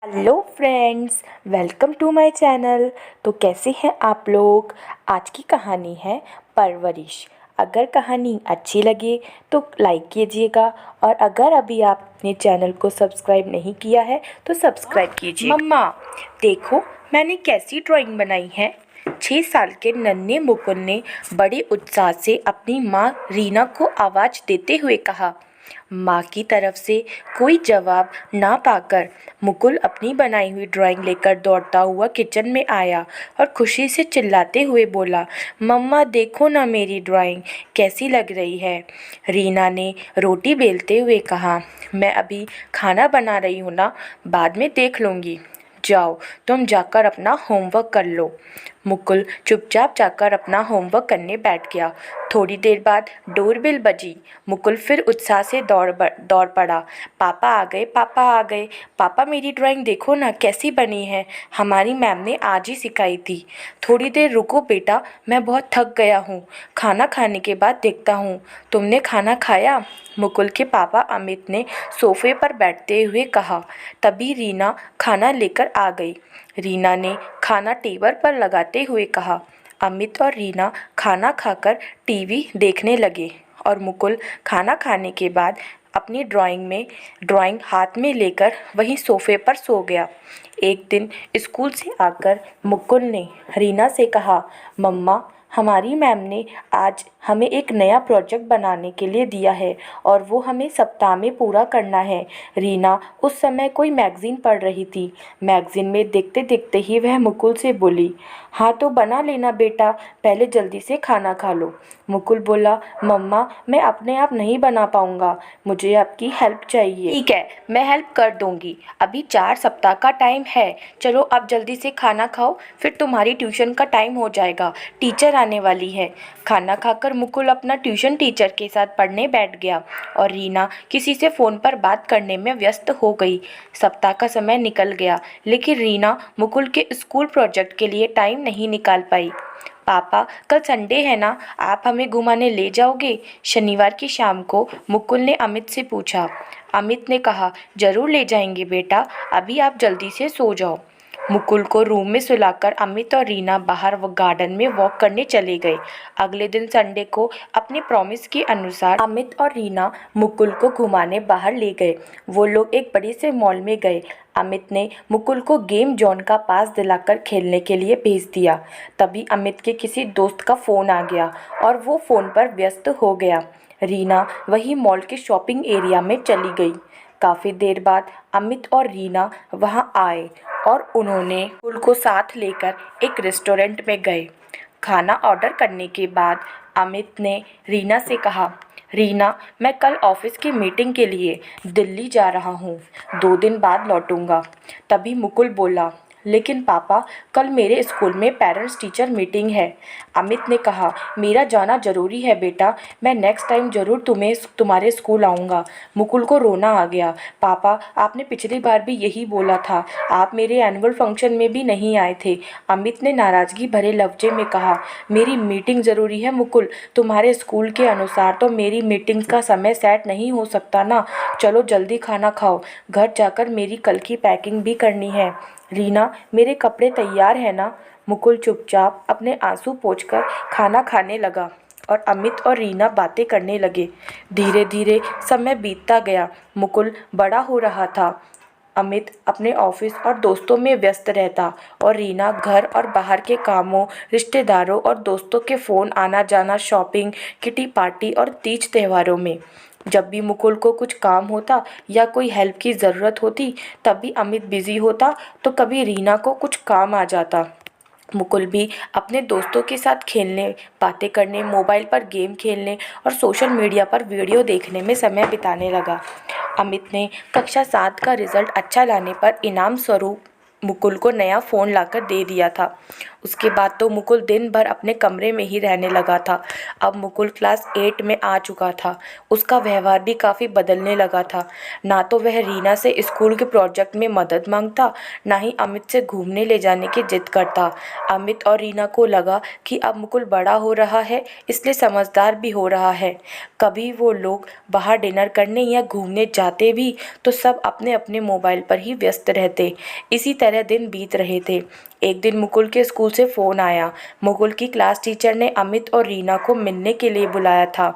Hello friends, welcome to my channel. तो कैसे हैं आप लोग। आज की कहानी है परवरिश। अगर कहानी अच्छी लगे तो लाइक कीजिएगा, और अगर अभी आपने चैनल को सब्सक्राइब नहीं किया है तो सब्सक्राइब कीजिए। मम्मा देखो, मैंने कैसी ड्राइंग बनाई है। 6 साल के नन्हे मुकुल ने बड़े उत्साह से अपनी माँ रीना को आवाज़ देते हुए कहा। माँ की तरफ से कोई जवाब ना पाकर मुकुल अपनी बनाई हुई ड्राइंग लेकर दौड़ता हुआ किचन में आया और खुशी से चिल्लाते हुए बोला, मम्मा देखो ना मेरी ड्राइंग कैसी लग रही है। रीना ने रोटी बेलते हुए कहा, मैं अभी खाना बना रही हूँ ना, बाद में देख लूँगी। जाओ तुम जाकर अपना होमवर्क कर लो। मुकुल चुपचाप जाकर अपना होमवर्क करने बैठ गया। थोड़ी देर बाद डोरबेल बजी। मुकुल फिर उत्साह से दौड़ पड़ा। पापा आ गए, पापा आ गए। पापा मेरी ड्राइंग देखो ना कैसी बनी है, हमारी मैम ने आज ही सिखाई थी। थोड़ी देर रुको बेटा, मैं बहुत थक गया हूँ, खाना खाने के बाद देखता हूँ। तुमने खाना खाया? मुकुल के पापा अमित ने सोफे पर बैठते हुए कहा। तभी रीना खाना लेकर आ गई। रीना ने खाना टेबल पर लगाते हुए कहा। अमित और रीना खाना खाकर टीवी देखने लगे और मुकुल खाना खाने के बाद अपनी ड्राइंग हाथ में लेकर वहीं सोफे पर सो गया। एक दिन स्कूल से आकर मुकुल ने रीना से कहा, मम्मा हमारी मैम ने आज हमें एक नया प्रोजेक्ट बनाने के लिए दिया है और वो हमें सप्ताह में पूरा करना है। रीना उस समय कोई मैगज़ीन पढ़ रही थी। मैगज़ीन में देखते देखते ही वह मुकुल से बोली, हाँ तो बना लेना बेटा, पहले जल्दी से खाना खा लो। मुकुल बोला, मम्मा मैं अपने आप नहीं बना पाऊँगा, मुझे आपकी हेल्प चाहिए। ठीक है, मैं हेल्प कर दूँगी, अभी 4 सप्ताह का टाइम है। चलो अब जल्दी से खाना खाओ, फिर तुम्हारी ट्यूशन का टाइम हो जाएगा, टीचर आने वाली है। खाना खाकर मुकुल अपना ट्यूशन टीचर के साथ पढ़ने बैठ गया और रीना किसी से फ़ोन पर बात करने में व्यस्त हो गई। सप्ताह का समय निकल गया, लेकिन रीना मुकुल के स्कूल प्रोजेक्ट के लिए टाइम नहीं निकाल पाई। पापा कल संडे है ना, आप हमें घुमाने ले जाओगे? शनिवार की शाम को मुकुल ने अमित से पूछा। अमित ने कहा, जरूर ले जाएंगे बेटा, अभी आप जल्दी से सो जाओ। मुकुल को रूम में सुलाकर अमित और रीना बाहर गार्डन में वॉक करने चले गए। अगले दिन संडे को अपने प्रॉमिस के अनुसार अमित और रीना मुकुल को घुमाने बाहर ले गए। वो लोग एक बड़े से मॉल में गए। अमित ने मुकुल को गेम जोन का पास दिलाकर खेलने के लिए भेज दिया। तभी अमित के किसी दोस्त का फ़ोन आ गया और वो फ़ोन पर व्यस्त हो गया। रीना वही मॉल के शॉपिंग एरिया में चली गई। काफ़ी देर बाद अमित और रीना वहां आए और उन्होंने मुकुल को साथ लेकर एक रेस्टोरेंट में गए। खाना ऑर्डर करने के बाद अमित ने रीना से कहा, रीना मैं कल ऑफिस की मीटिंग के लिए दिल्ली जा रहा हूँ, 2 दिन बाद लौटूंगा। तभी मुकुल बोला, लेकिन पापा कल मेरे स्कूल में पेरेंट्स टीचर मीटिंग है। अमित ने कहा, मेरा जाना ज़रूरी है बेटा, मैं नेक्स्ट टाइम ज़रूर तुम्हारे स्कूल आऊँगा। मुकुल को रोना आ गया। पापा आपने पिछली बार भी यही बोला था, आप मेरे एनुअल फंक्शन में भी नहीं आए थे। अमित ने नाराज़गी भरे लफ्जे में कहा, मेरी मीटिंग ज़रूरी है मुकुल, तुम्हारे स्कूल के अनुसार तो मेरी मीटिंग का समय सेट नहीं हो सकता ना। चलो जल्दी खाना खाओ, घर जाकर मेरी कल की पैकिंग भी करनी है। रीना मेरे कपड़े तैयार हैं ना? मुकुल चुपचाप अपने आंसू पोंछकर खाना खाने लगा और अमित और रीना बातें करने लगे। धीरे धीरे समय बीतता गया। मुकुल बड़ा हो रहा था। अमित अपने ऑफिस और दोस्तों में व्यस्त रहता और रीना घर और बाहर के कामों, रिश्तेदारों और दोस्तों के फ़ोन आना जाना, शॉपिंग, किटी पार्टी और तीज त्योहारों में। जब भी मुकुल को कुछ काम होता या कोई हेल्प की ज़रूरत होती, तभी अमित बिज़ी होता तो कभी रीना को कुछ काम आ जाता। मुकुल भी अपने दोस्तों के साथ खेलने, बातें करने, मोबाइल पर गेम खेलने और सोशल मीडिया पर वीडियो देखने में समय बिताने लगा। अमित ने कक्षा 7 का रिज़ल्ट अच्छा लाने पर इनाम स्वरूप मुकुल को नया फ़ोन लाकर दे दिया था। उसके बाद तो मुकुल दिन भर अपने कमरे में ही रहने लगा था। अब मुकुल क्लास 8 में आ चुका था। उसका व्यवहार भी काफ़ी बदलने लगा था। ना तो वह रीना से स्कूल के प्रोजेक्ट में मदद मांगता, ना ही अमित से घूमने ले जाने की जिद करता। अमित और रीना को लगा कि अब मुकुल बड़ा हो रहा है, इसलिए समझदार भी हो रहा है। कभी वो लोग बाहर डिनर करने या घूमने जाते भी तो सब अपने अपने मोबाइल पर ही व्यस्त रहते। इसी तरह दिन बीत रहे थे। एक दिन मुकुल के स्कूल से फ़ोन आया। मुकुल की क्लास टीचर ने अमित और रीना को मिलने के लिए बुलाया था।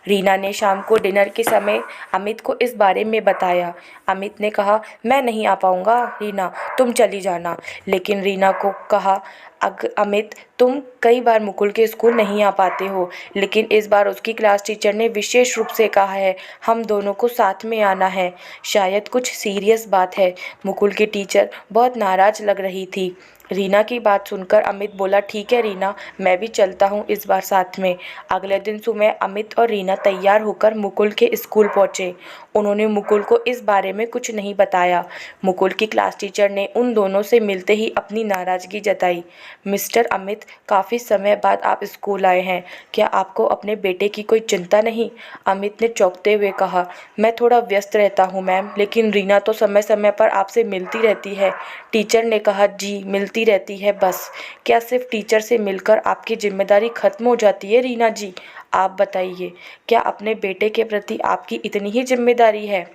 रीना ने शाम को डिनर के समय अमित को इस बारे में बताया। अमित ने कहा, मैं नहीं आ पाऊँगा रीना, तुम चली जाना। लेकिन रीना को कहा, अमित, तुम कई बार मुकुल के स्कूल नहीं आ पाते हो, लेकिन इस बार उसकी क्लास टीचर ने विशेष रूप से कहा है हम दोनों को साथ में आना है। शायद कुछ सीरियस बात है। मुकुल की टीचर बहुत नाराज़ लग रही थी। रीना की बात सुनकर अमित बोला, ठीक है रीना, मैं भी चलता हूँ इस बार साथ में। अगले दिन सुबह अमित और रीना तैयार होकर मुकुल के स्कूल पहुँचे। उन्होंने मुकुल को इस बारे में कुछ नहीं बताया। मुकुल की क्लास टीचर ने उन दोनों से मिलते ही अपनी नाराज़गी जताई। मिस्टर अमित, काफ़ी समय बाद आप स्कूल आए हैं, क्या आपको अपने बेटे की कोई चिंता नहीं? अमित ने चौंकते हुए कहा, मैं थोड़ा व्यस्त रहता हूँ मैम, लेकिन रीना तो समय समय पर आपसे मिलती रहती है। टीचर ने कहा, जी मिलती रहती है बस। क्या सिर्फ टीचर से मिलकर आपकी जिम्मेदारी खत्म हो जाती है रीना जी? आप बताइए, क्या अपने बेटे के प्रति आपकी इतनी ही जिम्मेदारी है?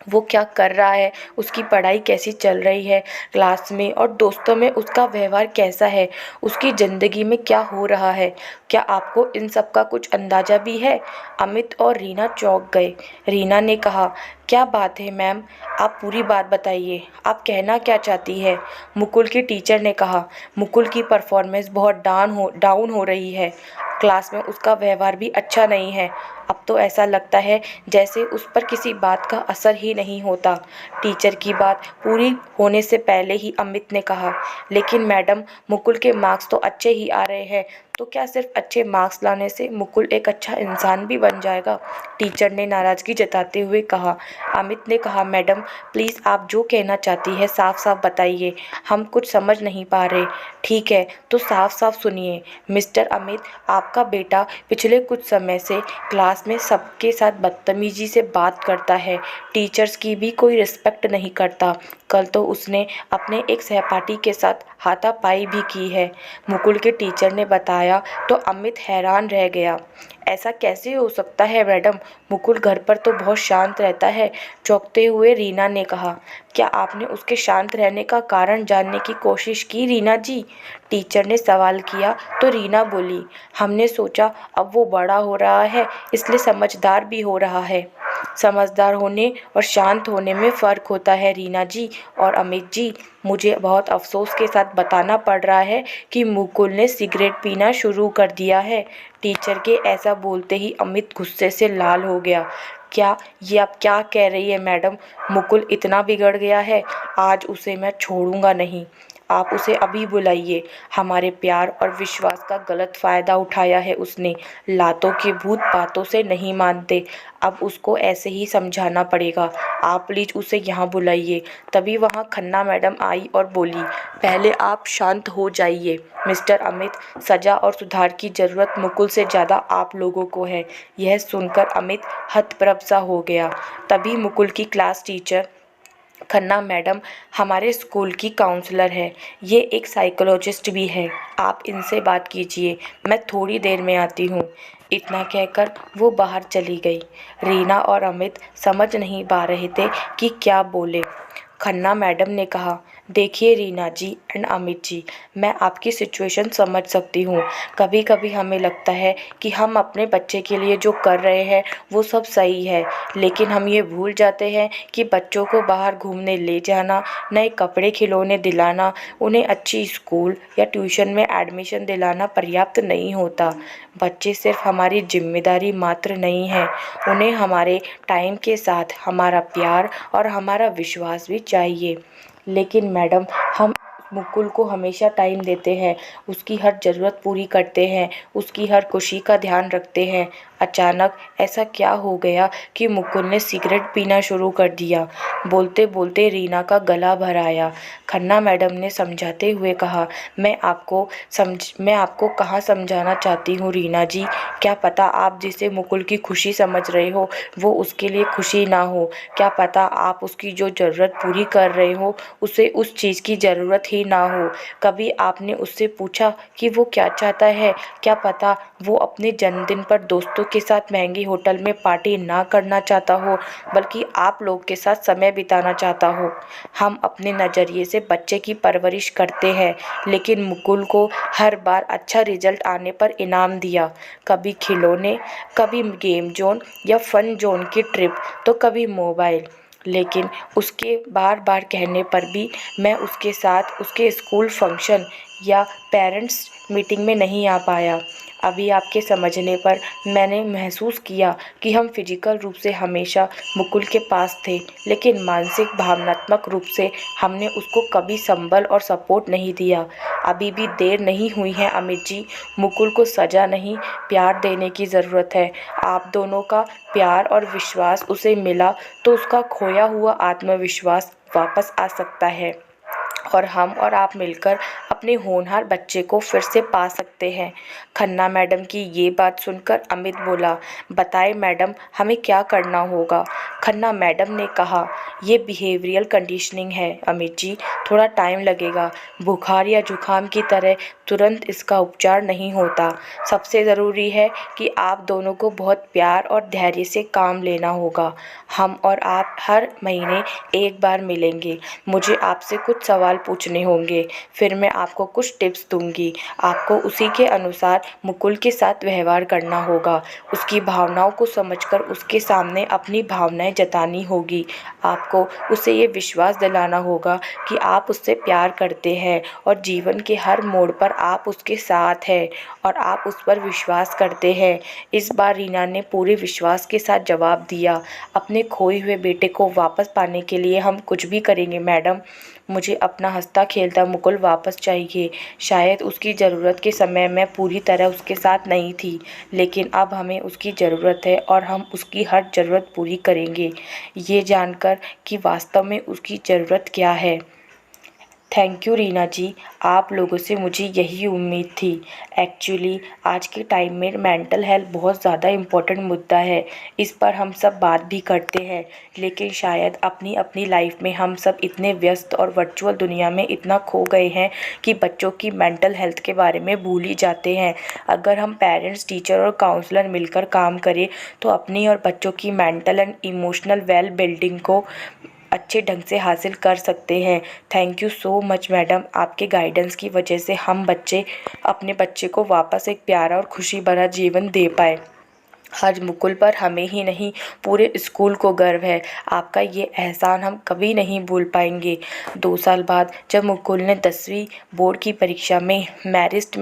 वो क्या कर रहा है, उसकी पढ़ाई कैसी चल रही है, क्लास में और दोस्तों में उसका व्यवहार कैसा है, उसकी ज़िंदगी में क्या हो रहा है, क्या आपको इन सब का कुछ अंदाज़ा भी है? अमित और रीना चौंक गए। रीना ने कहा, क्या बात है मैम, आप पूरी बात बताइए, आप कहना क्या चाहती है? मुकुल की टीचर ने कहा, मुकुल की परफॉर्मेंस बहुत डाउन हो रही है। क्लास में उसका व्यवहार भी अच्छा नहीं है। अब तो ऐसा लगता है जैसे उस पर किसी बात का असर ही नहीं होता। टीचर की बात पूरी होने से पहले ही अमित ने कहा, लेकिन मैडम, मुकुल के मार्क्स तो अच्छे ही आ रहे हैं, तो क्या सिर्फ अच्छे मार्क्स लाने से मुकुल एक अच्छा इंसान भी बन जाएगा? टीचर ने नाराज़गी जताते हुए कहा। अमित ने कहा, मैडम प्लीज़, आप जो कहना चाहती है साफ साफ बताइए, हम कुछ समझ नहीं पा रहे। ठीक है, तो साफ साफ सुनिए। मिस्टर अमित, आपका बेटा पिछले कुछ समय से क्लास में सबके साथ बदतमीजी से बात करता है, टीचर्स की भी कोई रिस्पेक्ट नहीं करता। कल तो उसने अपने एक सहपाठी के साथ हाथापाई भी की है। मुकुल के टीचर ने बताया तो अमित हैरान रह गया। ऐसा कैसे हो सकता है मैडम? मुकुल घर पर तो बहुत शांत रहता है। चौंकते हुए रीना ने कहा, क्या आपने उसके शांत रहने का कारण जानने की कोशिश की रीना जी? टीचर ने सवाल किया तो रीना बोली, हमने सोचा अब वो बड़ा हो रहा है, इसलिए समझदार भी हो रहा है। समझदार होने और शांत होने में फ़र्क होता है रीना जी और अमित जी। मुझे बहुत अफसोस के साथ बताना पड़ रहा है कि मुकुल ने सिगरेट पीना शुरू कर दिया है। टीचर के ऐसा बोलते ही अमित गुस्से से लाल हो गया। क्या ये आप क्या कह रही है मैडम? मुकुल इतना बिगड़ गया है, आज उसे मैं छोड़ूंगा नहीं। आप उसे अभी बुलाइए। हमारे प्यार और विश्वास का गलत फ़ायदा उठाया है उसने। लातों के भूत बातों से नहीं मानते। अब उसको ऐसे ही समझाना पड़ेगा। आप प्लीज़ उसे यहाँ बुलाइए। तभी वहाँ खन्ना मैडम आई और बोली, पहले आप शांत हो जाइए मिस्टर अमित, सज़ा और सुधार की ज़रूरत मुकुल से ज़्यादा आप लोगों को है। यह सुनकर अमित हतप्रभ सा हो गया। तभी मुकुल की क्लास टीचर खन्ना मैडम हमारे स्कूल की काउंसलर है, ये एक साइकोलॉजिस्ट भी है, आप इनसे बात कीजिए, मैं थोड़ी देर में आती हूँ। इतना कहकर वो बाहर चली गई। रीना और अमित समझ नहीं पा रहे थे कि क्या बोले। खन्ना मैडम ने कहा, देखिए रीना जी एंड अमित जी, मैं आपकी सिचुएशन समझ सकती हूँ। कभी कभी हमें लगता है कि हम अपने बच्चे के लिए जो कर रहे हैं वो सब सही है, लेकिन हम ये भूल जाते हैं कि बच्चों को बाहर घूमने ले जाना, नए कपड़े खिलौने दिलाना, उन्हें अच्छी स्कूल या ट्यूशन में एडमिशन दिलाना पर्याप्त नहीं होता। बच्चे सिर्फ हमारी जिम्मेदारी मात्र नहीं है, उन्हें हमारे टाइम के साथ हमारा प्यार और हमारा विश्वास भी चाहिए। लेकिन मैडम, हम मुकुल को हमेशा टाइम देते हैं, उसकी हर ज़रूरत पूरी करते हैं, उसकी हर खुशी का ध्यान रखते हैं। अचानक ऐसा क्या हो गया कि मुकुल ने सिगरेट पीना शुरू कर दिया। बोलते बोलते रीना का गला भर आया। खन्ना मैडम ने समझाते हुए कहा, मैं आपको कहाँ समझाना चाहती हूँ रीना जी। क्या पता आप जिसे मुकुल की खुशी समझ रहे हो वो उसके लिए खुशी ना हो। क्या पता आप उसकी जो ज़रूरत पूरी कर रहे हो उसे उस चीज़ की ज़रूरत ही ना हो। कभी आपने उससे पूछा कि वो क्या चाहता है? क्या पता वो अपने जन्मदिन पर दोस्तों के साथ महंगे होटल में पार्टी ना करना चाहता हो, बल्कि आप लोग के साथ समय बिताना चाहता हो। हम अपने नज़रिए से बच्चे की परवरिश करते हैं, लेकिन मुकुल को हर बार अच्छा रिजल्ट आने पर इनाम दिया। कभी खिलौने, कभी गेम जोन या फन जोन की ट्रिप, तो कभी मोबाइल। लेकिन उसके बार बार कहने पर भी मैं उसके साथ उसके स्कूल फंक्शन या पेरेंट्स मीटिंग में नहीं आ पाया। अभी आपके समझने पर मैंने महसूस किया कि हम फिजिकल रूप से हमेशा मुकुल के पास थे, लेकिन मानसिक भावनात्मक रूप से हमने उसको कभी संबल और सपोर्ट नहीं दिया। अभी भी देर नहीं हुई है अमित जी। मुकुल को सज़ा नहीं, प्यार देने की ज़रूरत है। आप दोनों का प्यार और विश्वास उसे मिला तो उसका खोया हुआ आत्मविश्वास वापस आ सकता है, और हम और आप मिलकर अपने होनहार बच्चे को फिर से पा सकते हैं। खन्ना मैडम की ये बात सुनकर अमित बोला, बताएं मैडम, हमें क्या करना होगा? खन्ना मैडम ने कहा, ये बिहेवियरल कंडीशनिंग है अमित जी, थोड़ा टाइम लगेगा। बुखार या जुकाम की तरह तुरंत इसका उपचार नहीं होता। सबसे ज़रूरी है कि आप दोनों को बहुत प्यार और धैर्य से काम लेना होगा। हम और आप हर महीने एक बार मिलेंगे। मुझे आपसे कुछ सवाल पूछने होंगे, फिर मैं आपको कुछ टिप्स दूंगी। आपको उसी के अनुसार मुकुल के साथ व्यवहार करना होगा। उसकी भावनाओं को समझकर उसके सामने अपनी भावनाएं जतानी होगी। आपको उसे ये विश्वास दिलाना होगा कि आप उससे प्यार करते हैं और जीवन के हर मोड़ पर आप उसके साथ हैं और आप उस पर विश्वास करते हैं। इस बार रीना ने पूरे विश्वास के साथ जवाब दिया, अपने खोए हुए बेटे को वापस पाने के लिए हम कुछ भी करेंगे मैडम। मुझे अपना हंसता खेलता मुकुल वापस चाहिए। शायद उसकी ज़रूरत के समय मैं पूरी तरह उसके साथ नहीं थी, लेकिन अब हमें उसकी ज़रूरत है और हम उसकी हर ज़रूरत पूरी करेंगे, ये जानकर कि वास्तव में उसकी ज़रूरत क्या है। थैंक यू रीना जी, आप लोगों से मुझे यही उम्मीद थी। एक्चुअली आज के टाइम में मेंटल हेल्थ बहुत ज़्यादा इम्पोर्टेंट मुद्दा है। इस पर हम सब बात भी करते हैं, लेकिन शायद अपनी अपनी लाइफ में हम सब इतने व्यस्त और वर्चुअल दुनिया में इतना खो गए हैं कि बच्चों की मेंटल हेल्थ के बारे में भूल ही जाते हैं। अगर हम पेरेंट्स, टीचर और काउंसलर मिलकर काम करें तो अपनी और बच्चों की mental and emotional well building को अच्छे ढंग से हासिल कर सकते हैं। Thank you so much madam, आपके गाइडेंस की वजह से हम अपने बच्चे को वापस एक प्यारा और खुशी भरा जीवन दे पाए। आज मुकुल पर हमें ही नहीं, पूरे स्कूल को गर्व है। आपका ये एहसान हम कभी नहीं भूल पाएंगे। 2 साल बाद जब मुकुल ने 10वीं बोर्ड की परीक्षा में मेरिट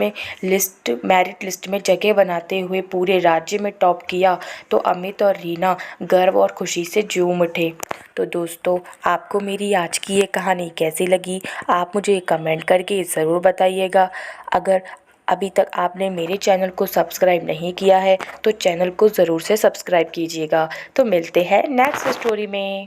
लिस्ट में जगह बनाते हुए पूरे राज्य में टॉप किया तो अमित और रीना गर्व और खुशी से झूम उठे। तो दोस्तों, आपको मेरी आज की ये कहानी कैसी लगी, आप मुझे कमेंट करके ज़रूर बताइएगा। अगर अभी तक आपने मेरे चैनल को सब्सक्राइब नहीं किया है तो चैनल को ज़रूर से सब्सक्राइब कीजिएगा। तो मिलते हैं नेक्स्ट स्टोरी में।